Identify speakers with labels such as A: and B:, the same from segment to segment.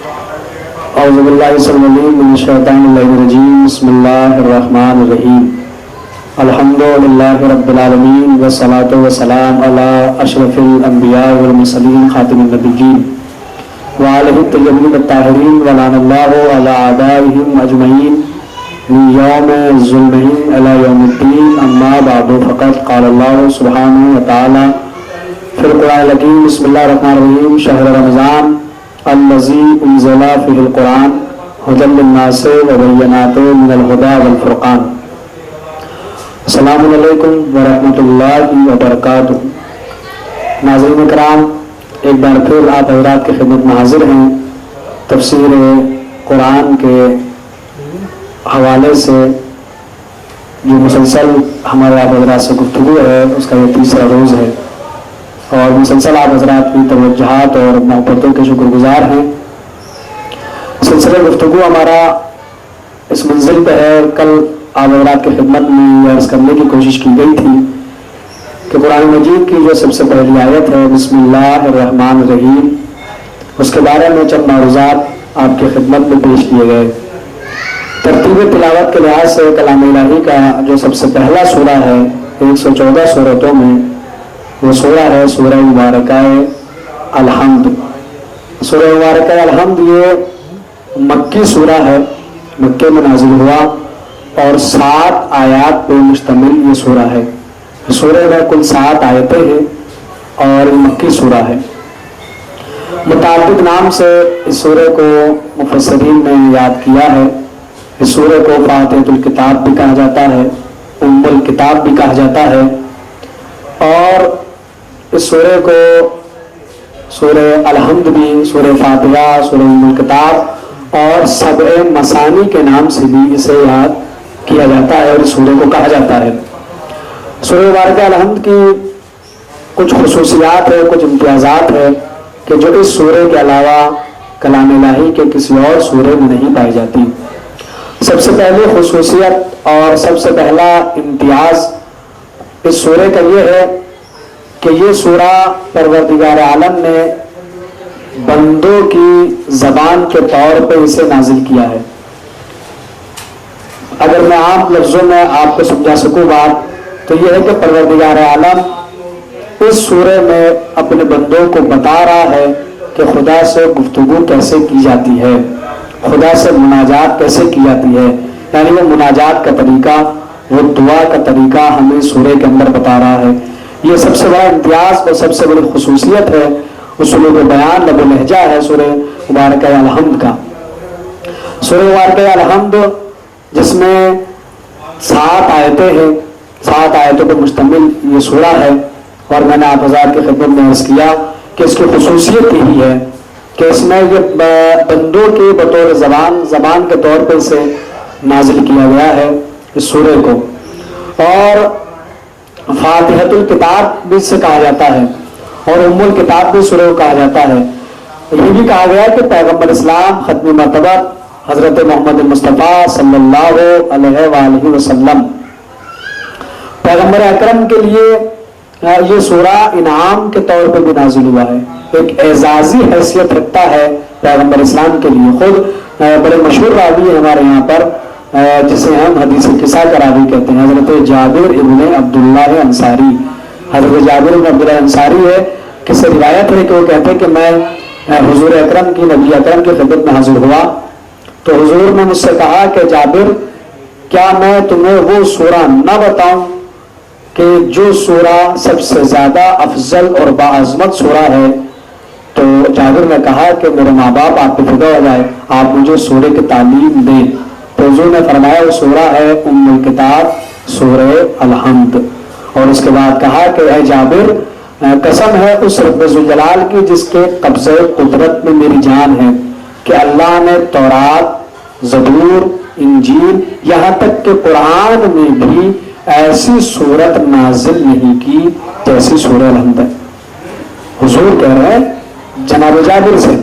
A: اعوذ باللہ السمیع العلیم من الشیطان الرجیم بسم اللہ الرحمن الرحیم الحمد للہ رب العالمین والصلاة والسلام علی اشرف الانبیاء والمرسلین خاتم النبیین وآلہ الطیبین الطاہرین ولعن اللہ علی اعدائہم اجمعین من یوم ظلمہم الی یوم الدین اما بعد فقد قال اللہ سبحانہ وتعالی فی القرآن الحکیم بسم اللہ الرحمن الرحیم شہر رمضان الذی انزل فیہ القرآن ھدی للناس وبینات من الھدی والفرقان۔ السلام علیکم ورحمۃ اللہ وبرکاتہ۔ ناظرین کرام، ایک بار پھر آپ حضرات کی خدمت میں حاضر ہیں تفسیر قرآن کے حوالے سے جو مسلسل ہمارے آپ حضرات سے گفتگو ہے، اس کا یہ تیسرا روز ہے اور مسلسل آپ حضرات کی توجہات اور محبتوں کے شکر گزار ہیں۔ سلسلہ گفتگو ہمارا اس منزل پہ ہے۔ کل آپ حضرات کی خدمت میں عرض کرنے کی کوشش کی گئی تھی کہ قرآن مجید کی جو سب سے پہلی آیت ہے بسم اللہ الرحمن الرحیم، اس کے بارے میں چند معروضات آپ کی خدمت میں پیش کیے گئے۔ ترتیب تلاوت کے لحاظ سے کلام الہی کا جو سب سے پہلا سورہ ہے 114 سورتوں میں، وہ سورہ ہے سورہ مبارکہ الحمد۔ سورہ مبارکہ الحمد یہ مکی سورہ ہے، مکے میں نازل ہوا اور 7 آیات پہ مشتمل یہ سورہ ہے۔ سورہ میں کل 7 آیتیں ہیں اور یہ مکی سورہ ہے۔ متعدد نام سے اس سورہ کو مفسرین نے یاد کیا ہے۔ اس سورہ کو فاتحۃ الکتاب بھی کہا جاتا ہے، ام الکتاب بھی کہا جاتا ہے، اور اس سورہ کو سورہ الحمد بھی، سورہ فاتحہ، سورہ ام الکتاب اور سبع مثانی کے نام سے بھی اسے یاد کیا جاتا ہے اور اس سورہ کو کہا جاتا ہے۔ سورہ مبارکہ الحمد کی کچھ خصوصیات ہے، کچھ امتیازات ہے کہ جو اس سورہ کے علاوہ کلام الہی کے کسی اور سورہ میں نہیں پائی جاتی۔ سب سے پہلی خصوصیت اور سب سے پہلا امتیاز اس سورہ کا یہ ہے کہ یہ سورہ پروردگار عالم نے بندوں کی زبان کے طور پہ اسے نازل کیا ہے۔ اگر میں عام لفظوں میں آپ کو سمجھا سکوں بات تو یہ ہے کہ پروردگار عالم اس سورہ میں اپنے بندوں کو بتا رہا ہے کہ خدا سے گفتگو کیسے کی جاتی ہے، خدا سے مناجات کیسے کی جاتی ہے، یعنی وہ مناجات کا طریقہ، وہ دعا کا طریقہ ہمیں سورہ کے اندر بتا رہا ہے۔ یہ سب سے بڑا امتیاز اور سب سے بڑی خصوصیت ہے، اسلوب بیان، لب و لہجہ ہے سورہ مبارکہ الحمد کا۔ سورہ مبارکہ الحمد جس میں 7 آیتیں ہیں، 7 آیتوں پر مشتمل یہ سورہ ہے، اور میں نے آپ حضرات کی خدمت میں عرض کیا کہ اس کی خصوصیت یہی ہے کہ اس میں یہ بندوں کے بطور زبان کے طور پر اسے نازل کیا گیا ہے اس سورہ کو۔ اور فاتحۃ الکتاب بھی اسے کہا جاتا ہے اور ام الکتاب بھی سورہ کو کہا جاتا ہے۔ یہ بھی کہا گیا ہے کہ پیغمبر اسلام ختم مرتبہ حضرت محمد مصطفیٰ صلی اللہ علیہ وآلہ وسلم پیغمبر اکرم کے لیے یہ سورہ انعام کے طور پر بھی نازل ہوا ہے، ایک اعزازی حیثیت رکھتا ہے پیغمبر اسلام کے لیے۔ خود بڑے مشہور راوی ہیں ہمارے یہاں پر جسے ہم حدیث قصہ کا راوی کہتے ہیں، حضرت جابر ابن عبداللہ انصاری۔ حضرت جابر ابن عبداللہ انصاری ہے، کس سے روایت ہے کہ وہ کہتے ہیں کہ میں حضور اکرم کی، نبی اکرم کی خدمت میں حاضر ہوا تو حضور نے مجھ سے کہا کہ جابر کیا میں تمہیں وہ سورہ نہ بتاؤں کہ جو سورہ سب سے زیادہ افضل اور باعظمت سورہ ہے؟ تو جابر نے کہا کہ میرے ماں باپ آپ کو فدا ہو جائے، آپ مجھے سورہ کی تعلیم دیں۔ تو حضور نے فرمایا وہ سورہ ہے ام الکتاب، سورہ الحمد، اور اس کے بعد کہا کہ اے جابر قسم ہے اس رب ذوالجلال کی جس کے قبضہ قدرت میں میری جان ہے کہ اللہ نے تورات، زبور، انجیل، یہاں تک کہ قرآن میں بھی ایسی صورت نازل نہیں کی جیسی سورہ الحمد ہے۔ حضور کہہ رہے ہیں جناب جابر سے،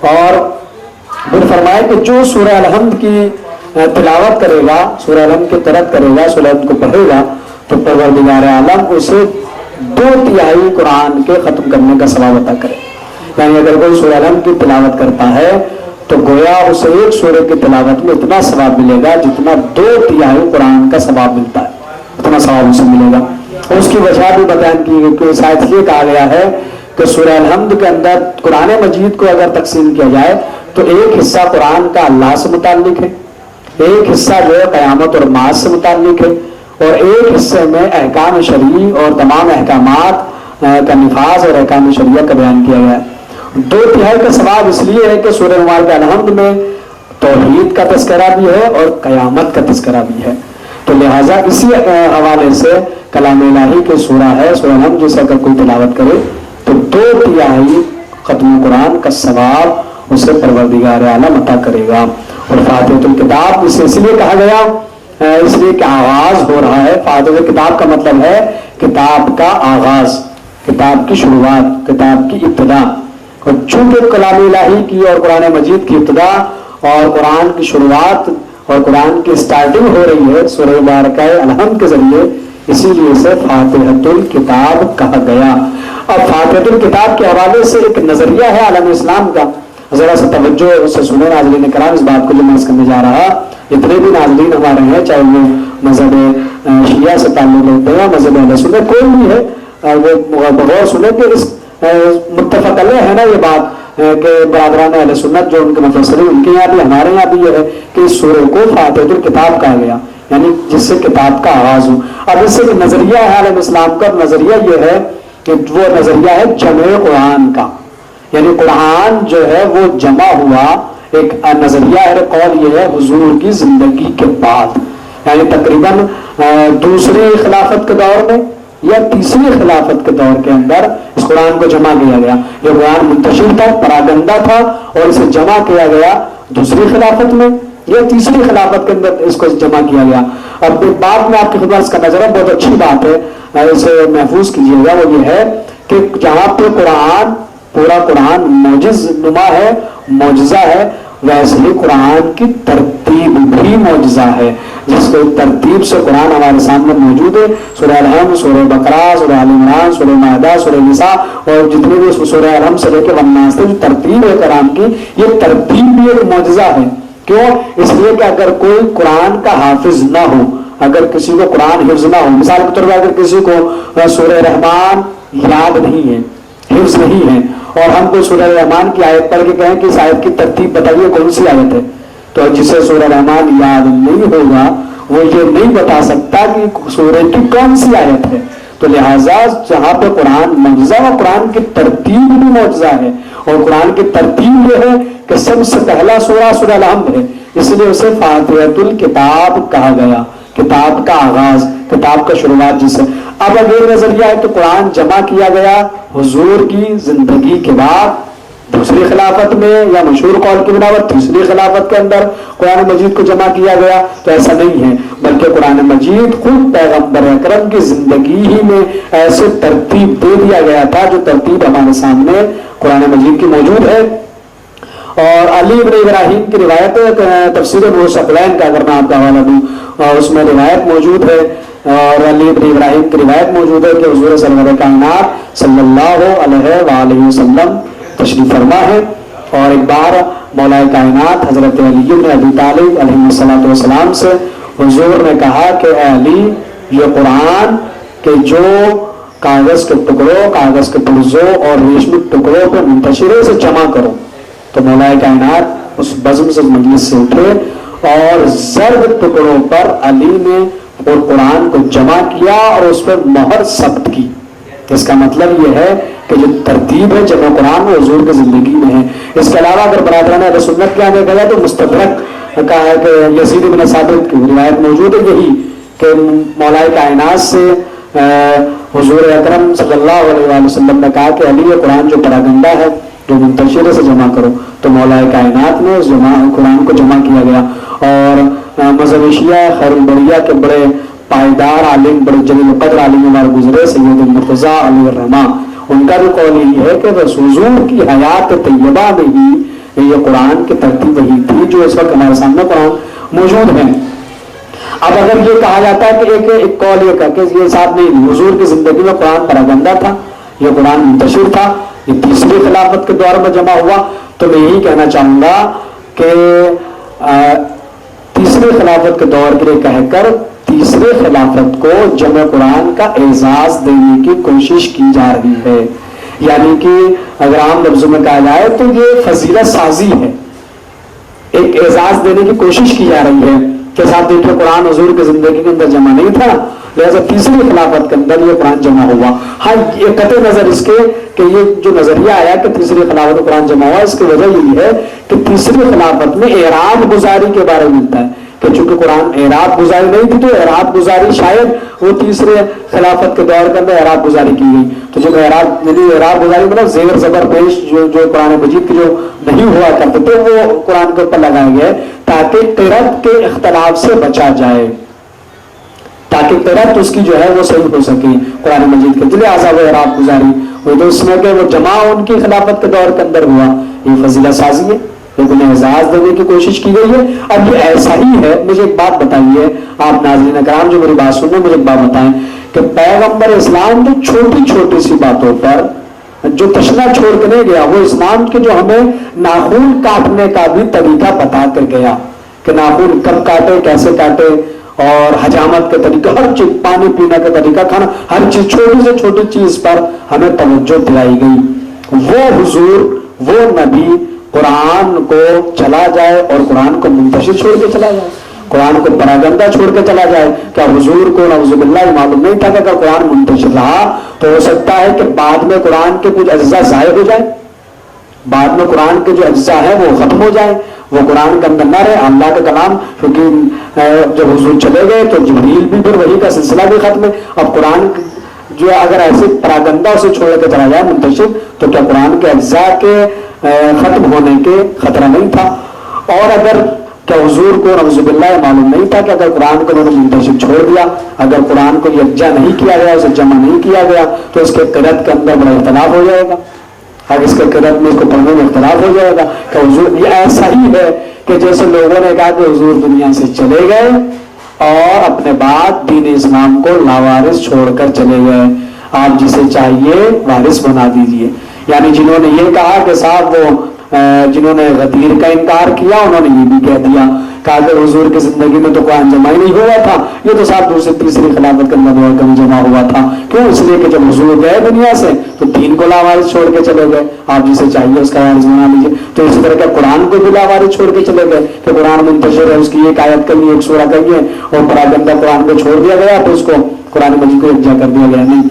A: اور پھر فرمایا کہ جو سورہ الحمد کی تلاوت کرے گا، سورہ الحمد کی تلاوت کرے گا، سورہ الحمد کو پڑھے گا تو پروردگار عالم اسے 2/3 قرآن کے ختم کرنے کا ثواب عطا کرے۔ یعنی اگر کوئی سورہ الحمد کی تلاوت کرتا ہے تو گویا اسے ایک سورے کی تلاوت میں اتنا ثواب ملے گا جتنا 2/3 قرآن کا ثواب ملتا ہے، اتنا ثواب اسے ملے گا۔ اور اس کی وجہ بھی بیان کی گئی کہ شاید یہ کہا گیا ہے کہ سورہ الحمد کے اندر قرآن مجید کو اگر تقسیم کیا جائے تو ایک حصہ قرآن کا اللہ سے متعلق ہے، ایک حصہ جو ہے قیامت اور معاد سے متعلق ہے، اور ایک حصے میں احکام شرعی اور تمام احکامات کا نفاذ اور احکام شرعیہ کا بیان کیا گیا ہے۔ 2/3 کا ثواب اس لیے ہے کہ سورہ مبارکہ الحمد میں توحید کا تذکرہ بھی ہے اور قیامت کا تذکرہ بھی ہے، تو لہٰذا اسی حوالے سے کلام الہی کے سورہ ہے سورہ الحمد، جسے اگر کوئی تلاوت کرے تو 2/3 ختم قرآن کا ثواب اسے پروردگار عالم عطا کرے گا۔ اور فاتحۃ الکتاب اسے اس لیے کہا گیا اس لیے کہ آغاز ہو رہا ہے۔ فاتحۃ الکتاب کا مطلب ہے کتاب کا آغاز، کتاب کی شروعات، کتاب کی ابتدا، اور چونکہ کلام الہی کی اور قرآن مجید کی ابتدا اور قرآن کی شروعات اور قرآن کی سٹارٹنگ ہو رہی ہے سورہ مبارکہ الحمد کے ذریعے، اسی لیے اسے فاتحۃ الکتاب کہا گیا۔ اب فاتحۃ الکتاب کے حوالے سے ایک نظریہ ہے عالم اسلام کا، ذرا سا توجہ سے سنیں ناظرین کرام، اس بات کو جو میں کرنے جا رہا، جتنے بھی ناظرین ہمارے ہیں چاہے وہ مذہب شیعہ سے تعلق رکھتے ہیں، مذہب اہل سنت کوئی بھی ہے، وہ بغور سنیں کہ اس متفق علیہ ہے نا یہ بات کہ برادران اہل سنت جو ان کے مفسرین ان کے یہاں بھی ہمارے یہاں بھی یہ ہے کہ اس سورہ کو فاتحۃ الکتاب کہا گیا، یعنی جس سے کتاب کا آغاز ہو۔ اب اس سے ایک نظریہ ہے عالم اسلام کا، نظریہ یہ ہے کہ وہ نظریہ ہے جمع قرآن کا، یعنی قرآن جو ہے وہ جمع ہوا، ایک نظریہ ہے، قول یہ ہے حضور کی زندگی کے بعد، یعنی تقریباً دوسری خلافت کے دور میں یا تیسری خلافت کے دور کے اندر اس قرآن کو جمع کیا گیا۔ یہ قرآن منتشر تھا، پراگندہ تھا، اور اسے جمع کیا گیا دوسری خلافت میں یا تیسری خلافت کے اندر اس کو جمع کیا گیا۔ اب ایک بات میں آپ کی خدمت کا نظر ہے، بہت اچھی بات ہے، اسے محفوظ کیجیے گا، وہ یہ ہے کہ جہاں پہ قرآن پورا قرآن معجز نما ہے، معجزہ ہے، ویسے ہی قرآن کی ترتیب بھی معجزہ ہے، جس کو ترتیب سے قرآن ہمارے سامنے موجود ہے۔ سورہ الحمد، سورہ بقرہ، سورہ آل عمران، سورہ مائدہ، سورہ نساء، اور جتنے بھی سورہ الحمد سے لے کے والناس تک ترتیب ہے قرآن کی، یہ ترتیب بھی ایک معجزہ ہے۔ کیوں؟ اس لیے کہ اگر کوئی قرآن کا حافظ نہ ہو، اگر کسی کو قرآن حفظ نہ ہو، مثال کے طور پر اگر کسی کو سورہ رحمان یاد نہیں ہے، حفظ نہیں ہے، اور ہم کو سورہ رحمان کی آیت پڑھ کے کہیں کہ اس آیت کی ترتیب بتائیے کون سی آیت ہے، تو جسے سورہ رحمان یاد نہیں ہوگا وہ یہ نہیں بتا سکتا کہ سورہ کی کون سی آیت ہے۔ تو لہٰذا جہاں پہ قرآن معجزہ و قرآن کی ترتیب بھی معجزہ ہے، اور قرآن کی ترتیب یہ ہے کہ سب سے پہلا سورہ سورہ الحمد ہے، اس لیے اسے فاتحۃ الکتاب کہا گیا، کتاب کا آغاز، کتاب کا شروعات جسے۔ اب اگر نظریہ ہے تو قرآن جمع کیا گیا حضور کی زندگی کے بعد دوسری خلافت میں، یا مشہور قول کی بناوٹ تیسری خلافت کے اندر قرآن مجید کو جمع کیا گیا، تو ایسا نہیں ہے، بلکہ قرآن مجید خود پیغمبر اکرم کی زندگی ہی میں ایسے ترتیب دے دیا گیا تھا جو ترتیب ہمارے سامنے قرآن مجید کی موجود ہے۔ اور علی بن ابراہیم کی روایت تفسیر نور ثقلین کا اگر میں آپ کا حوالہ دوں، اور اس میں روایت موجود ہے، اور علی بن ابراہیم کی روایت موجود ہے کہ حضور سرور کائنات صلی اللہ علیہ وآلہ وسلم تشریف فرما ہے، اور ایک بار مولا کائنات حضرت علی بن ابی طالب علیہ السلام سے حضور نے کہا کہ اے علی، یہ قرآن کے جو کاغذ کے ٹکڑوں، کاغذ کے پرزوں اور ریشمی ٹکڑوں پہ منتشر ہے اسے جمع کرو۔ تو مولا کائنات اس بزم سے مجلس سے اٹھے اور زرد ٹکڑوں پر علی نے اور قرآن کو جمع کیا اور اس پر مہر ثبت کی۔ اس کا مطلب یہ ہے کہ جو ترتیب ہے جمع قرآن وہ حضور کی زندگی میں ہے۔ اس کے علاوہ اگر برادران اہل سنت کے آنے گیا تو مستدرک کا ہے کہ یزید بن ثابت کی روایت موجود ہے یہی کہ مولا کائنات سے حضور اکرم صلی اللہ علیہ وسلم نے کہا کہ علی یہ قرآن جو پراگندہ ہے جو منتشر سے جمع کرو، تو مولا کائنات نے اس قرآن کو جمع کیا گیا۔ اور مذہب شیعہ خیر البریہ کے بڑے پائیدار عالم، بڑے جلیل القدر عالم ہمارے گزرے سید المرتضیٰ علیہ الرحمہ، ان کا بھی قول یہ ہے کہ حضور کی حیات طیبہ میں ہی یہ قرآن کی ترتیب وہی تھی جو اس وقت ہمارے سامنے قرآن موجود ہے۔ اب اگر یہ کہا جاتا ہے کہ ایک قول یہ کہ یہ صاحب نہیں، حضور کی زندگی میں قرآن پراگندہ تھا، یہ قرآن منتشر تھا، یہ تیسری خلافت کے دور میں جمع ہوا، تو میں یہی کہنا چاہوں گا کہ تیسرے خلافت کے دور کے لیے کہہ کر تیسرے خلافت کو جمع قرآن کا اعزاز دینے کی کوشش کی جا رہی ہے. یعنی کہ اگر عام لفظوں میں کہا جائے تو یہ فضیلت سازی ہے، ایک اعزاز دینے کی کوشش کی جا رہی ہے کہ صاحب دیکھیں قرآن حضور کی زندگی کے اندر جمع نہیں تھا، لہذا تیسری خلافت کے اندر یہ قرآن جمع ہوا. ہاں یہ قطع نظر اس کے کہ یہ جو نظریہ آیا کہ تیسری خلافت میں قرآن جمع ہوا، اس کی وجہ یہی ہے کہ تیسری خلافت میں اعراب گزاری کے بارے میں ملتا ہے کہ چونکہ قرآن اعراب گزاری نہیں تھی تو اعراب گزاری شاید وہ تیسرے خلافت کے دور کے اندر اعراب گزاری کی گئی. تو جب اعراب گزاری مطلب زیر زبر پیش جو قرآن مجید کے جو نہیں ہوا کرتے تھے وہ قرآن کے اوپر لگائے گئے تاکہ قرأت کے اختلاف سے بچا جائے، تاکہ قرأت اس کی جو ہے وہ صحیح ہو سکے قرآن مجید کے. لہٰذا وہ اعراب گزاری وہ تو اس میں کہ وہ جمع ان کی خلافت کے دور کے اندر ہوا. یہ فضیلت سازی ہے، لیکن اعزاز دینے کی کوشش کی گئی ہے. اب یہ ایسا ہی ہے. مجھے ایک بات بتائیے آپ ناظرین کرام جو میری بات سنیں، مجھے ایک بات بتائیں کہ پیغمبر اسلام جو چھوٹی چھوٹی سی باتوں پر جو تشنا چھوڑ کے نہیں گیا، وہ اسلام کے جو ہمیں ناخن کاٹنے کا بھی طریقہ بتا کر گیا کہ ناخن کب کاٹے، کیسے کاٹے، اور حجامت کے طریقہ، ہر چیز، پانی پینے کا طریقہ، کھانا، ہر چیز، چھوٹی سے چھوٹی چیز پر ہمیں توجہ دلائی گئی. وہ حضور، وہ نبی قرآن کو چلا جائے اور قرآن کو منتشر چھوڑ کے چلا جائے، قرآن کو پراگندہ چھوڑ کے چلا جائے. کیا حضور کو نعوذ باللہ معلوم نہیں تھا کہ اگر قرآن منتشر رہا تو ہو سکتا ہے کہ بعد میں قرآن کے کچھ اجزاء ضائع ہو جائے، بعد میں قرآن کے جو اجزاء ہیں وہ ختم ہو جائیں، وہ قرآن کے اندر نہ رہے. اللہ کا کلام کیونکہ جب حضور چلے گئے تو جبریل بھی پھر وہی کا سلسلہ بھی ختم ہے. اب قرآن جو اگر ایسے پراگندہ اسے چھوڑ کے چلا جائے منتشر، تو کیا قرآن کے اجزاء کے ختم ہونے کے خطرہ نہیں تھا؟ اور اگر کیا حضور کو نعوذ باللہ معلوم نہیں تھا کہ اگر قرآن کو انہوں نے منتشر چھوڑ دیا، اگر قرآن کو یکجا نہیں کیا گیا، اسے جمع نہیں کیا گیا، تو اس کے قرأت کے اندر بڑا اختلاف ہو جائے گا. اگر اس کے قرأت میں اس کو پڑھنے میں اختلاف ہو جائے گا کہ حضور، یہ ایسا ہی ہے کہ جیسے لوگوں نے کہا کہ حضور دنیا سے چلے گئے اور اپنے بعد دین اسلام کو لاوارث چھوڑ کر چلے گئے، آپ جسے چاہیے وارث بنا دیجئے. یعنی جنہوں نے یہ کہا کہ صاحب وہ جنہوں نے غدیر کا انکار کیا، انہوں نے یہ بھی کہہ دیا کہ اگر حضور کی زندگی میں تو قرآن جمع ہی نہیں ہوا تھا، یہ تو صاحب دوسری تیسری خلافت کے اندر جمع ہوا تھا. کیوں؟ اس لیے کہ جب حضور گئے دنیا سے تو دین کو لاوارث چھوڑ کے چلے گئے، آپ جسے چاہیے اس کا وارث بنا لیجیے. تو اسی طرح کے قرآن کو بھی لاوارث چھوڑ کے چلے گئے کہ قرآن منتشر ہے، اس کی ایک آیت کہی ہے، ایک سورہ کہی ہے، اور پراگندہ قرآن کو چھوڑ دیا گیا تو اس کو قرآن مجید کو یکجا کر دیا گیا. نہیں،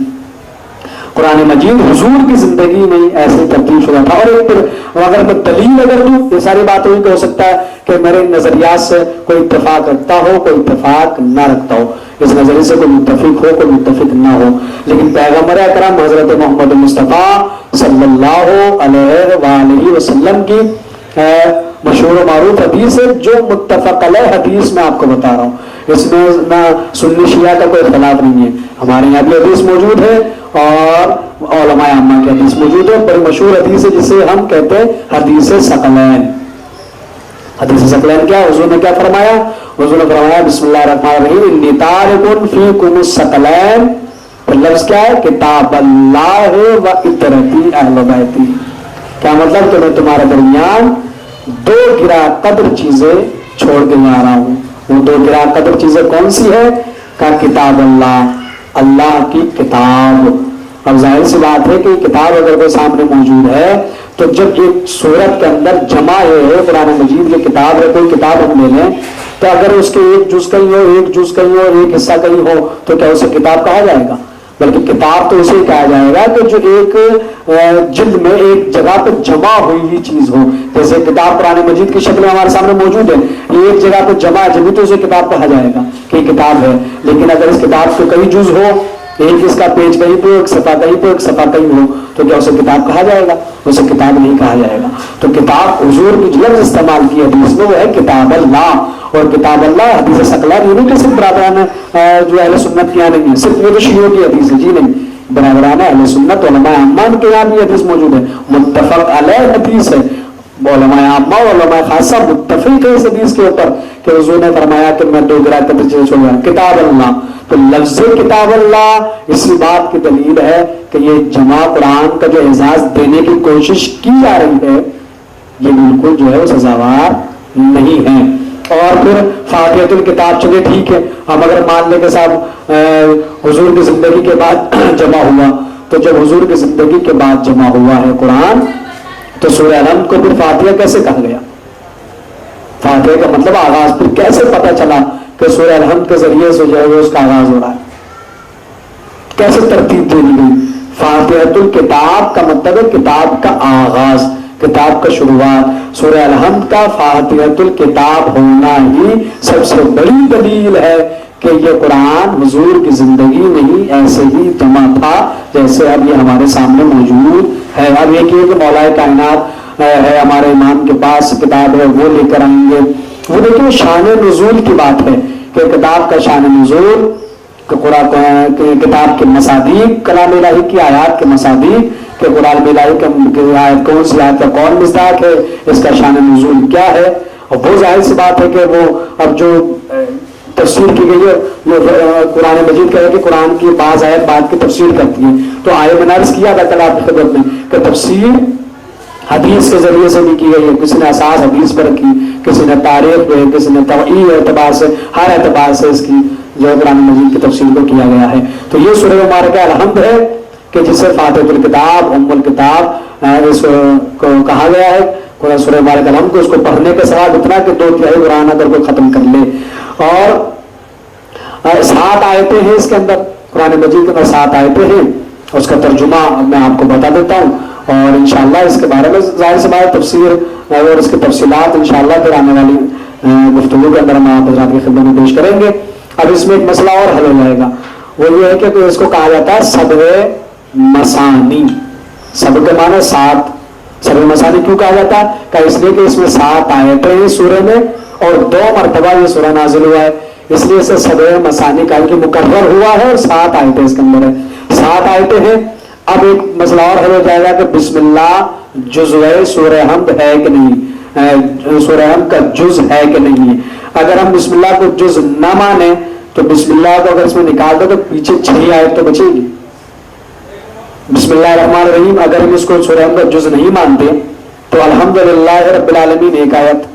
A: قرآن مجید حضور کی زندگی میں ایسے ترتیب شدہ تھا. اور ایک پھر اگر میں دلیل اگر دوں، یہ ساری بات ہوئی کہ ہو سکتا ہے کہ میرے نظریات سے کوئی اتفاق رکھتا ہو، کوئی اتفاق نہ رکھتا ہو، اس نظریے سے کوئی متفق ہو، کوئی متفق نہ ہو، لیکن پیغمبر اکرم حضرت محمد مصطفیٰ صلی اللہ علیہ وآلہ وسلم کی مشہور و معروف حدیث ہے جو متفق علیہ حدیث میں آپ کو بتا رہا ہوں. اس میں نہ سنی شیعہ کا کوئی اختلاف نہیں ہے، ہمارے یہاں بھی حدیث موجود ہے اور علماء عامہ کی حدیث موجود ہے. بڑی مشہور حدیث ہے جسے ہم کہتے ہیں حدیث ثقلین. حدیث ثقلین کیا؟ حضور نے کیا فرمایا؟ حضور نے فرمایا بسم اللہ الرحمن الرحیم انی تارک فیکم الثقلین. لفظ کیا ہے؟ کتاب اللہ و اطرتی اہل بیتی. کیا مطلب کہ میں تمہارے درمیان دو گرا قدر چیزیں چھوڑ کے جا رہا ہوں. وہ دو گرا قدر چیزیں کون سی ہے؟ کہ کتاب اللہ، اللہ کی کتاب. اب ظاہر سی بات ہے کہ کتاب اگر کوئی سامنے موجود ہے تو جب ایک سورت کے اندر جمع ہے قرآن مجید کی کتاب ہے، کوئی کتاب ہم لے لیں تو اگر اس کے ایک جز کہیں ہو، ایک جز کہیں ہو، ایک حصہ کہیں ہو تو کیا اسے کتاب کہا جائے گا؟ بلکہ کتاب تو اسے کہا جائے گا کہ جو ایک جلد میں ایک جگہ پہ جمع ہوئی ہوئی چیز ہو. جیسے کتاب قرآن مجید کی شکل میں ہمارے سامنے موجود ہے، یہ ایک جگہ پہ جمع ہے، جبھی تو اسے کتاب کہا جائے گا کہ یہ کتاب ہے. لیکن اگر اس کتاب کے کئی جز ہو، ایک اس کا پیج کہیں پہ، ایک صفحہ کہیں پہ، ایک صفحہ کہیں ہو، تو کیا اسے کتاب کہا جائے گا؟ اسے کتاب نہیں کہا جائے گا. تو کتاب حضور کی لفظ استعمال کی حدیث میں وہ ہے کتاب اللہ. اور کتاب اللہ حدیث ثقلین یہ نہیں کہ صرف برادران جو اہل سنت کے یہاں نہیں ہے، صرف یہ تو شیعوں کی حدیث ہے، جی نہیں، برادران اہل سنت علماء عامہ کے یہاں بھی حدیث موجود ہے، متفق علیہ حدیث ہے. علماء عامہ اور علماء خاصہ متفق ہے اس حدیث کے اوپر کہ حضور نے فرمایا کہ میں دو گرا قدر چیزیں چھوڑ رہا ہوں. کتاب اللہ، تو لفظ کتاب اللہ اسی بات کی دلیل ہے کہ یہ جمع قرآن کا جو اعزاز دینے کی کوشش کی جا رہی ہے یہ بالکل جو ہے وہ سزاوار نہیں ہیں. اور پھر فاتحۃ الکتاب چلے ٹھیک ہے، ہم اگر مان لیں کہ صاحب حضور کی زندگی کے بعد جمع ہوا، تو جب حضور کی زندگی کے بعد جمع ہوا ہے قرآن تو سورہ الحمد کو پھر فاتحہ کیسے کہا گیا؟ فاتحہ کا مطلب آغاز. پھر کیسے پتہ چلا کہ سورہ الحمد کے ذریعے سے جو ہے اس کا آغاز ہو رہا ہے؟ کیسے ترتیب دے دی گئی؟ فاتحۃ الکتاب کا مطلب ہے کتاب کا آغاز، کتاب کا شروعات. سورہ الحمد کا فاتحۃ الکتاب ہونا ہی سب سے بڑی دلیل ہے کہ یہ قرآن حضور کی زندگی نہیں ایسے ہی جمع تھا جیسے اب یہ ہمارے سامنے موجود ہے. اب یہ کہ مولا کائنات ہے ہمارے امام کے پاس کتاب ہے، وہ لے کر آئیں گے. وہ دیکھیں شان نزول کی بات ہے کہ کتاب کا شان نزول، کتاب کے مصادیق، کلام الہی کی آیات کے مصادیق کہ قرآن الہی کی آیت کون سی آیت کا کون مصداق ہے، اس کا شان نزول کیا ہے. اور وہ ظاہر سی بات ہے کہ وہ اب جو تفسیر کی گئی ہے قرآن مجید کہہ ہے کہ قرآن کی بعض آیت بعد کی تفسیر کرتی ہے. تو آئے میں نے عرض کیا تھا کل آپ کی خدمت میں کہ تفسیر حدیث کے ذریعے سے بھی کی گئی ہے. کسی نے اساس حدیث پر رکھی، کسی نے تاریخ پہ، کسی نے توعی اعتبار سے، ہر اعتبار سے اس کی جو قرآن مجید کی تفسیر کو کیا گیا ہے. تو یہ سورہ مبارکہ الحمد ہے کہ جسے فاتحۃ الکتاب ام الکتاب اس کو کہا گیا ہے. سورہ مبارکہ الحمد کو اس کو پڑھنے کا ثواب اتنا کہ 2/3 قرآن اگر کوئی ختم کر لے. اور 7 آیتیں ہیں اس کے اندر، قرآن مجید کے اندر 7 آیتیں ہیں. اس کا ترجمہ میں آپ کو بتا دیتا ہوں اور انشاءاللہ اس کے بارے میں ظاہر سے بات تفسیر اور اس کی تفصیلات انشاءاللہ پھر آنے والی گفتگو کے اندر ہم آپ حضرات کی خدمت میں پیش کریں گے. اب اس میں ایک مسئلہ اور حل ہو جائے گا، وہ یہ ہے کہ اس کو کہا جاتا ہے سبع مثانی. سبع کے معنی 7. سبع مثانی کیوں کہا جاتا ہے؟ کہ اس لیے کہ اس میں 7 آیتیں ہیں سورہ میں اور 2 مرتبہ یہ سورہ نازل ہوا ہے، اس لیے اسے سبع مثانی کا کہ مکرر ہوا ہے اور 7 آیتیں اس کے اندر ہے. 7 آیتیں ہیں. اب ایک مسئلہ اور حل ہو جائے گا کہ بسم اللہ جزء سورہ حمد ہے کہ نہیں، سورہ حمد کا جز ہے کہ نہیں. اگر ہم بسم اللہ کو جز نہ مانیں تو بسم اللہ کو اگر اس میں نکال دو تو پیچھے 6 آیت تو بچے گی. بسم اللہ الرحمن الرحیم اگر ہم اس کو سورہ حمد کا جز نہیں مانتے تو الحمدللہ رب العالمین 1 آیت،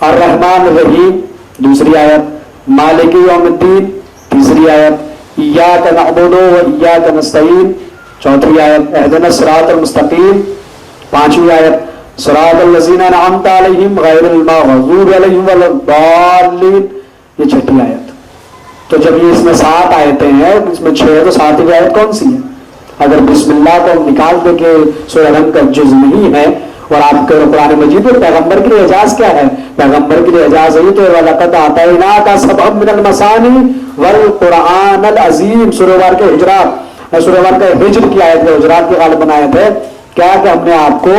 A: الرحمن الرحیم 2 آیت، مالک یوم الدین 3 آیت، ایاک نعبد و ایاک نستعین 4 آیت، اہدنا الصراط المستقیم 5 آیت، صراط الذین انعمت علیہم غیر المغضوب علیہم ولا الضالین یہ 6 آیت. تو جب یہ اس میں 7 آیتیں ہیں، اس میں 6 تو 7 آیت کون سی ہے؟ اگر بسم اللہ کو ہم نکال دیں کہ سورہ الحمد کا جز نہیں ہے اور آپ کے قرآن مجید میں پیغمبر کے لیے اعجاز کیا ہے؟ پیغمبر کے لیے اعجاز ہے تو وَلَقَدْ آتَيْنَاكَ سَبْعًا مِنَ الْمَثَانِي وَالْقُرْآنَ الْعَظِيمِ سورہ وار کے حجرات، سورہ وار کا ہجر کی آیت ہے، حجرات کی غالباً آیت ہے کیا کہ ہم نے آپ کو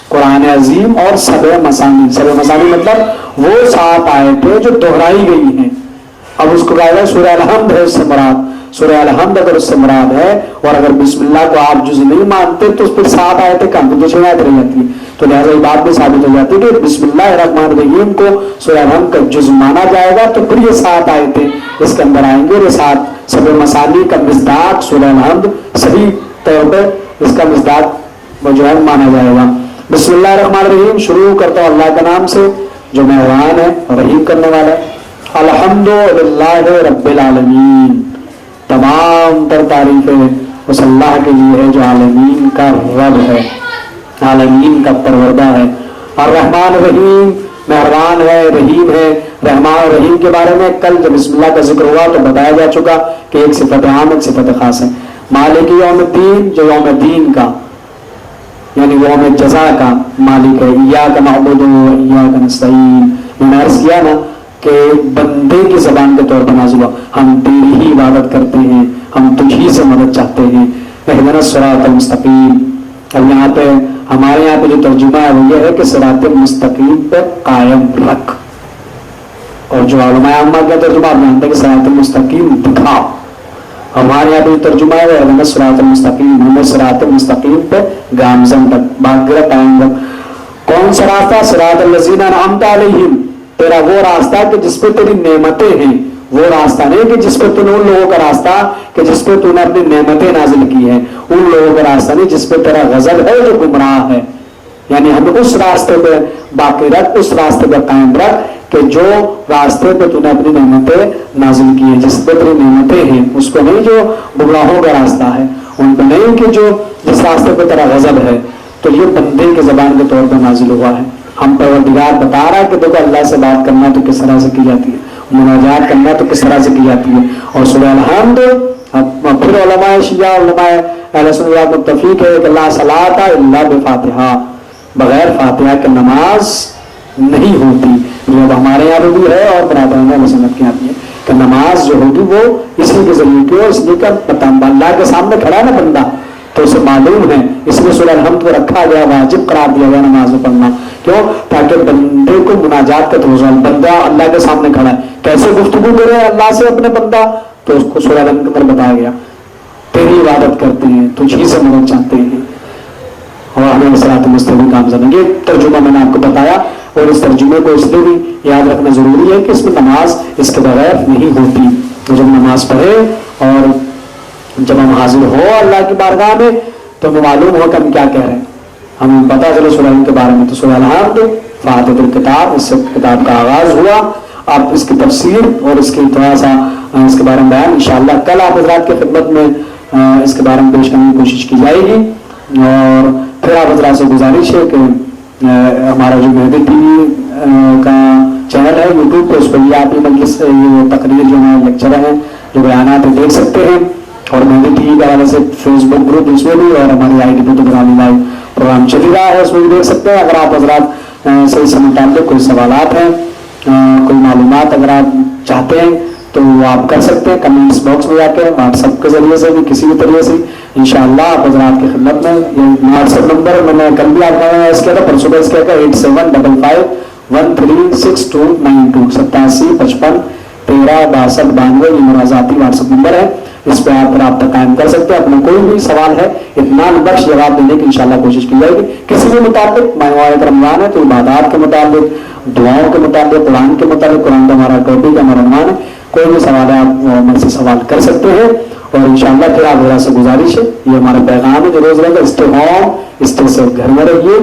A: قرآن عظیم اور سبع مثانی، سبع مثانی مطلب وہ 7 آیتیں جو دہرائی گئی ہیں. اب اس کو کہا جائے سورہ الحمد ہے اس سے مراد، سورہ الحمد اگر اس سے مراد ہے اور اگر بسم اللہ کو آپ جز نہیں مانتے تو پھر 7 آیتیں کم تو 6 آیتیں رہ جاتی ہیں. تو لہٰذا یہ بات بھی ثابت ہو جاتی ہے کہ بسم اللہ الرحمن الرحیم کو سورہ الحمد کا جز مانا جائے گا تو پھر یہ 7 آیتیں اس کے اندر آئیں گے اور یہ 7 سبع مثانی کا مصداق سورہ الحمد صحیح طور پہ اس کا مصداق جو ہے مانا جائے گا. بسم اللہ الرحمن الرحیم شروع کرتا ہوں اللہ کے نام سے جو مہربان ہے اور رحیم کرنے والا ہے. الحمدللہ رب العالمین تمام تر تعریفیں اس اللہ کے لیے ہے جو عالمین کا رب ہے، عالمین کا پروردگار ہے. الرحمن الرحیم مہربان ہے، رحیم ہے. رحمان اور رحیم کے بارے میں کل جب بسم اللہ کا ذکر ہوا تو بتایا جا چکا کہ ایک صفت عام ایک صفت خاص ہے. مالک یوم الدین جو یوم الدین کا یعنی یوم جزا کا مالک ہے. ایاک نعبد و ایاک نستعین میں نے عرض کیا نا کہ بندے کی زبان کے طور پر نازل ہوا، ہم تیری ہی عبادت کرتے ہیں، ہم تجھی سے مدد چاہتے ہیں. اہدنا الصراط المستقیم. اب یہاں پہ ہمارے یہاں پہ جو ترجمہ ہے وہ یہ ہے کہ صراط مستقیم پہ قائم رکھ، اور جو علماء عامہ کا ترجمہ آپ جانتے ہیں کہ صراط المستقیم دکھا. ہمارے یہاں پہ جو ترجمہ ہے وہ اہدنا الصراط المستقیم، ہمیں صراط المستقیم پہ گامزن رکھ، باقی قائم رکھ. کون سا راستہ؟ صراط الذین انعمت علیہم، تیرا وہ راستہ کہ جس پہ تیری نعمتیں ہیں، وہ راستہ نہیں کہ جس پہ تو نے ان لوگوں کا راستہ کہ جس پہ تو نے اپنی نعمتیں نازل کی ہیں، ان لوگوں کا راستہ نہیں جس پہ تیرا غضب ہے جو گمراہ ہے. یعنی ہمیں اس راستے پہ باقی رکھ، اس راستے پہ قائم رکھ کہ جو راستے پہ تو نے اپنی نعمتیں نازل کی ہیں، جس پہ تیری نعمتیں ہیں، اس کو نہیں جو گمراہوں کا راستہ ہے، ان پہ نہیں کہ جو جس راستے پہ تیرا غضب ہے۔ تو یہ بندے کے زبان کے طور پر نازل ہوا ہے۔ ہم پروردگار بتا رہا ہے کہ دیکھو اللہ سے بات کرنا تو کس طرح سے کی جاتی ہے، مناجات کرنا تو کس طرح سے کی جاتی ہے۔ اور سورہ الحمد پھر علماء شیعہ علماء اہل سنت متفق ہے کہ لا صلاۃ الا بفاتحہ، بغیر فاتحہ کے نماز نہیں ہوتی۔ جو ہمارے یہاں بھی ہے اور برادران اہل سنت کے یہاں بھی ہے کہ نماز جو ہوگی وہ اسی کے ذریعے کی ہو، اس لیے کہ اللہ کے سامنے کھڑا ہے نا بندہ تو اسے معلوم ہے، اس لیے سورہ الحمد کو رکھا گیا، واجب قرار دیا گیا نماز میں پڑھنا۔ کیوں؟ تاکہ بندے کو مناجات کا توجہ، بندہ اللہ کے سامنے کھڑا ہے، کیسے گفتگو کرے اللہ سے اپنے بندہ، تو اس کو سورہ الحمد کے اندر بتایا گیا تیری عبادت کرتے ہیں، تجھ ہی سے مدد چاہتے ہیں اور ہمیں صراط مستقیم گامزن۔ یہ ترجمہ میں نے آپ کو بتایا، اور اس ترجمے کو اس لیے بھی یاد رکھنا ضروری ہے کہ اس میں نماز اس کے بغیر نہیں ہوتی۔ تو جب نماز پڑھے اور جب ہم حاضر ہو اللہ کی بارگاہ میں تو ہمیں معلوم ہو کہ ہم کیا کہہ رہے ہیں، ہمیں پتہ چلے سورہ الحمد کے بارے میں۔ تو سورہ الحمد فاتحۃ الکتاب، اس سے کتاب کا آغاز ہوا۔ اب اس کی تفسیر اور اس کی تھوڑا سا اس کے بارے میں بیان انشاءاللہ کل آپ حضرات کی خدمت میں اس کے بارے میں پیش کرنے کی کوشش کی جائے گی۔ اور پھر آپ حضرات سے گزارش ہے کہ ہمارا جو مہدی ٹی وی کا چینل ہے یوٹیوب پہ، اس پر یہ آپ مجلس یہ تقریر جو ہے لیکچر ہیں جو بیانات ہیں دیکھ سکتے ہیں، اور مہدی ٹی وی کے حوالے سے فیس بک گروپ اس میں بھی، اور ہماری آئی ڈی پہ تو لائیو پروگرام چل رہا ہے اس میں بھی دیکھ سکتے ہیں۔ اگر آپ حضرات سے اس سے متعلق کوئی سوالات ہیں، کوئی معلومات اگر آپ چاہتے ہیں تو وہ آپ کر سکتے ہیں کمنٹس باکس میں جا کے، واٹس ایپ کے ذریعے سے بھی، کسی بھی طریقے سے انشاءاللہ آپ حضرات کی خدمت میں۔ یہ واٹس ایپ نمبر میں نے کل بھی آپ کا اس کیا تھا، پرسوں کا اس کیا تھا 8755136292 8755 136292، یہ میرا ذاتی واٹس ایپ نمبر ہے، اس پہ آپ رابطہ قائم کر سکتے ہیں۔ اپنا کوئی بھی سوال ہے اطمینان بخش جواب دینے کی انشاءاللہ کوشش کی جائے گی، کسی بھی مطابق ماہ رمضان ہے تو عبادات کے مطابق، دعاؤں کے مطابق، قرآن کے مطابق، قرآن کا ہمارا ٹاپک کا ہمارا عنوان ہے، کوئی بھی سوال ہے آپ مجھ سے سوال کر سکتے ہیں۔ اور انشاءاللہ پھر آپ میرا سے گزارش ہے، یہ ہمارا پیغام ہے جو روز رہے گا، اسٹے ہوم، اسٹے سے گھر میں رہیے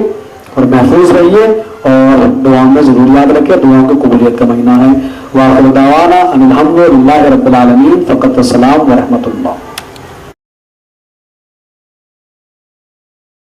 A: اور محفوظ رہیے، اور دعاؤں میں ضرور یاد رکھیں، دعاؤں کی قبولیت کا مہینہ ہے۔ وآخر دعوانا ان الحمد للہ رب العالمین، فقط السلام ورحمۃ اللہ۔